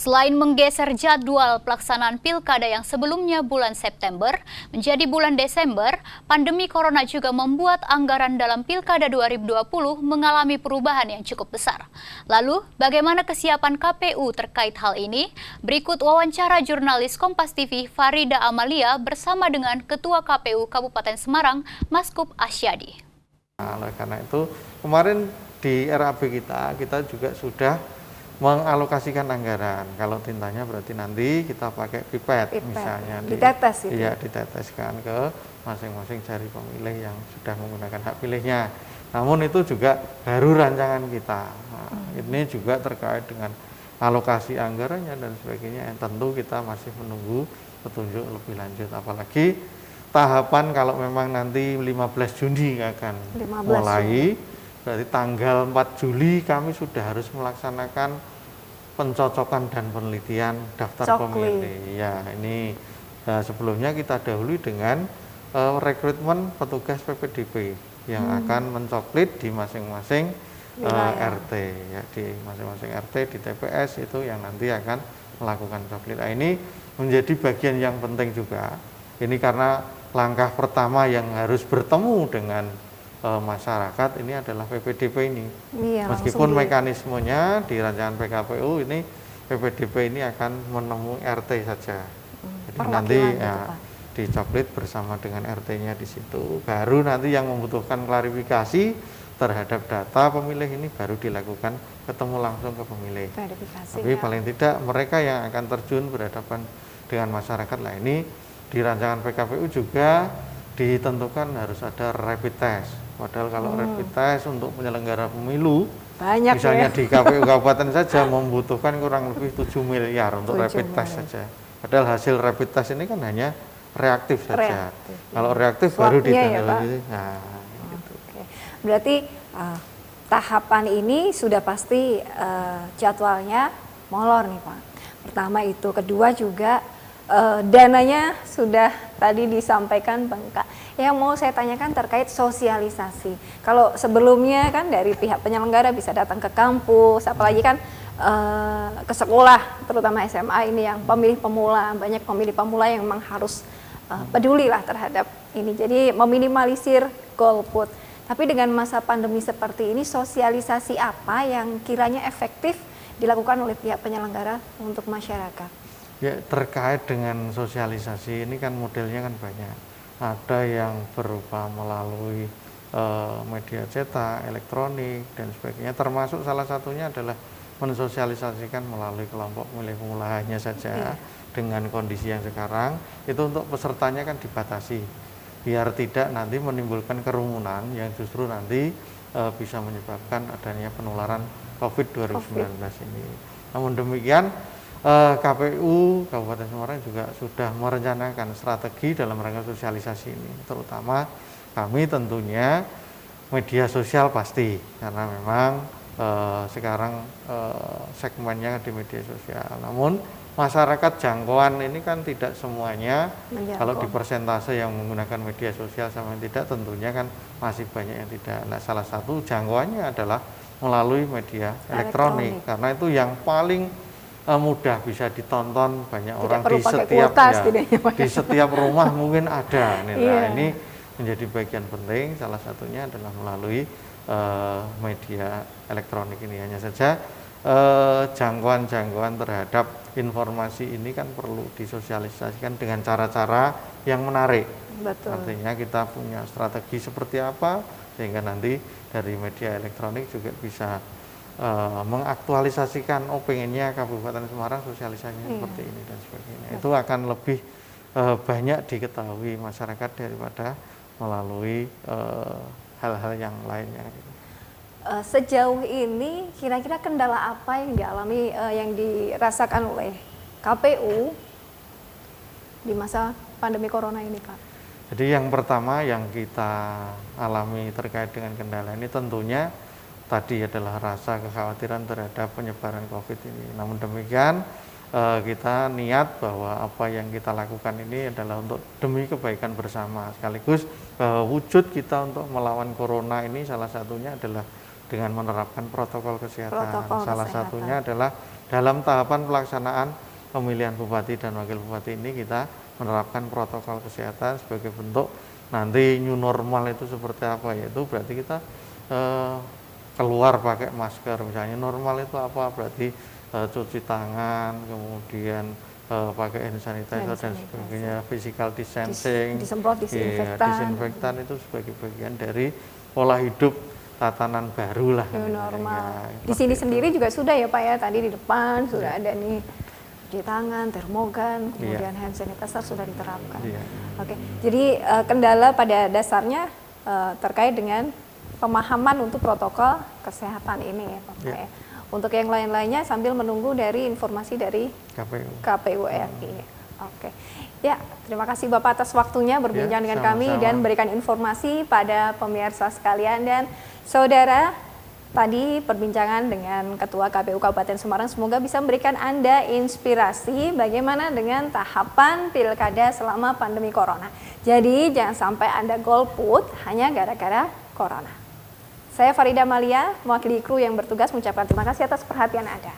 Selain menggeser jadwal pelaksanaan pilkada yang sebelumnya bulan September menjadi bulan Desember, pandemi corona juga membuat anggaran dalam pilkada 2020 mengalami perubahan yang cukup besar. Lalu, bagaimana kesiapan KPU terkait hal ini? Berikut wawancara jurnalis Kompas TV Farida Amalia bersama dengan Ketua KPU Kabupaten Semarang, Maskup Asyadi. Nah, karena itu kemarin di RAB kita juga sudah mengalokasikan anggaran. Kalau tintanya berarti nanti kita pakai pipet misalnya. Ditetes gitu? Iya, diteteskan ke masing-masing jari pemilih yang sudah menggunakan hak pilihnya. Namun itu juga baru rancangan kita. Nah, ini juga terkait dengan alokasi anggarannya dan sebagainya. Yang tentu kita masih menunggu petunjuk lebih lanjut. Apalagi tahapan kalau memang nanti 15 Juni akan mulai. Berarti tanggal 4 Juli kami sudah harus melaksanakan pencocokan dan penelitian daftar pemilih. Ya, ini sebelumnya kita dahului dengan rekrutmen petugas PPDB yang akan mencoklit di masing-masing RT, ya, di masing-masing RT di TPS itu yang nanti akan melakukan coklit. Nah, ini menjadi bagian yang penting juga. Ini karena langkah pertama yang harus bertemu dengan masyarakat ini adalah PPDB ini. Iya, meskipun mekanismenya di rancangan PKPU ini PPDB ini akan menemui RT saja. Jadi nanti ya, dicoklit bersama dengan RT-nya di situ. Baru nanti yang membutuhkan klarifikasi terhadap data pemilih ini baru dilakukan ketemu langsung ke pemilih. Tapi ya, paling tidak mereka yang akan terjun berhadapan dengan masyarakat lah ini di rancangan PKPU juga ditentukan harus ada rapid test. Padahal kalau rapid test untuk penyelenggara pemilu banyak, misalnya ya, di KPU Kabupaten saja membutuhkan kurang lebih 7 miliar untuk rapid test saja. Padahal hasil rapid test ini kan hanya reaktif saja. Kalau reaktif baru ditandai. Nah, gitu. Berarti tahapan ini sudah pasti jadwalnya molor nih Pak. Pertama itu, kedua juga dananya sudah tadi disampaikan Bangka. Yang mau saya tanyakan terkait sosialisasi. Kalau sebelumnya kan dari pihak penyelenggara bisa datang ke kampus, apalagi kan ke sekolah, terutama SMA ini yang pemilih pemula, banyak pemilih pemula yang memang harus peduli lah terhadap ini. Jadi meminimalisir golput. Tapi dengan masa pandemi seperti ini, sosialisasi apa yang kiranya efektif dilakukan oleh pihak penyelenggara untuk masyarakat? Ya, terkait dengan sosialisasi ini kan modelnya kan banyak. Ada yang berupa melalui media cetak, elektronik dan sebagainya. Termasuk salah satunya adalah mensosialisasikan melalui kelompok pemilih pemula hanya saja. Dengan kondisi yang sekarang itu untuk pesertanya kan dibatasi biar tidak nanti menimbulkan kerumunan yang justru nanti bisa menyebabkan adanya penularan COVID-19 ini. Namun demikian KPU Kabupaten Semarang juga sudah merencanakan strategi dalam rangka sosialisasi ini, terutama kami tentunya media sosial pasti, karena memang sekarang segmennya di media sosial. Namun masyarakat jangkauan ini kan tidak semuanya kalau di persentase yang menggunakan media sosial sama yang tidak, tentunya kan masih banyak yang tidak. Nah, salah satu jangkauannya adalah melalui media elektronik. Karena itu yang paling mudah bisa ditonton banyak orang di setiap rumah mungkin ada. Nah, ini menjadi bagian penting, salah satunya adalah melalui media elektronik ini. Hanya saja jangkauan terhadap informasi ini kan perlu disosialisasikan dengan cara-cara yang menarik. Betul. Artinya kita punya strategi seperti apa sehingga nanti dari media elektronik juga bisa mengaktualisasikan pengennya Kabupaten Semarang sosialisasinya seperti ini dan sebagainya. Itu akan lebih banyak diketahui masyarakat daripada melalui hal-hal yang lainnya. Sejauh ini kira-kira kendala apa yang dialami yang dirasakan oleh KPU di masa pandemi corona ini, Pak? Jadi yang pertama yang kita alami terkait dengan kendala ini tentunya tadi adalah rasa kekhawatiran terhadap penyebaran COVID ini. Namun demikian kita niat bahwa apa yang kita lakukan ini adalah untuk demi kebaikan bersama. Sekaligus wujud kita untuk melawan corona ini salah satunya adalah dengan menerapkan protokol kesehatan. Salah satunya adalah dalam tahapan pelaksanaan pemilihan bupati dan wakil bupati ini kita menerapkan protokol kesehatan sebagai bentuk nanti new normal itu seperti apa, yaitu berarti kita keluar pakai masker, misalnya normal itu apa, berarti cuci tangan, kemudian pakai hand sanitizer dan sebagainya, physical distancing, disemprot disinfektan. Disinfektan itu sebagai bagian dari pola hidup tatanan baru lah. New normal. Di sini sendiri juga sudah ya Pak ya, tadi di depan sudah ada nih cuci tangan, termogan, kemudian hand sanitizer sudah diterapkan. Oke, jadi kendala pada dasarnya terkait dengan pemahaman untuk protokol kesehatan ini ya Pak. Ya. Untuk yang lain-lainnya sambil menunggu dari informasi dari KPU RI. Oke. Ya, terima kasih Bapak atas waktunya berbincang dengan kami dan memberikan informasi pada pemirsa sekalian dan saudara. Tadi perbincangan dengan Ketua KPU Kabupaten Semarang, semoga bisa memberikan Anda inspirasi bagaimana dengan tahapan pilkada selama pandemi corona. Jadi jangan sampai Anda golput hanya gara-gara corona. Saya Farida Malia, mewakili kru yang bertugas mengucapkan terima kasih atas perhatian Anda.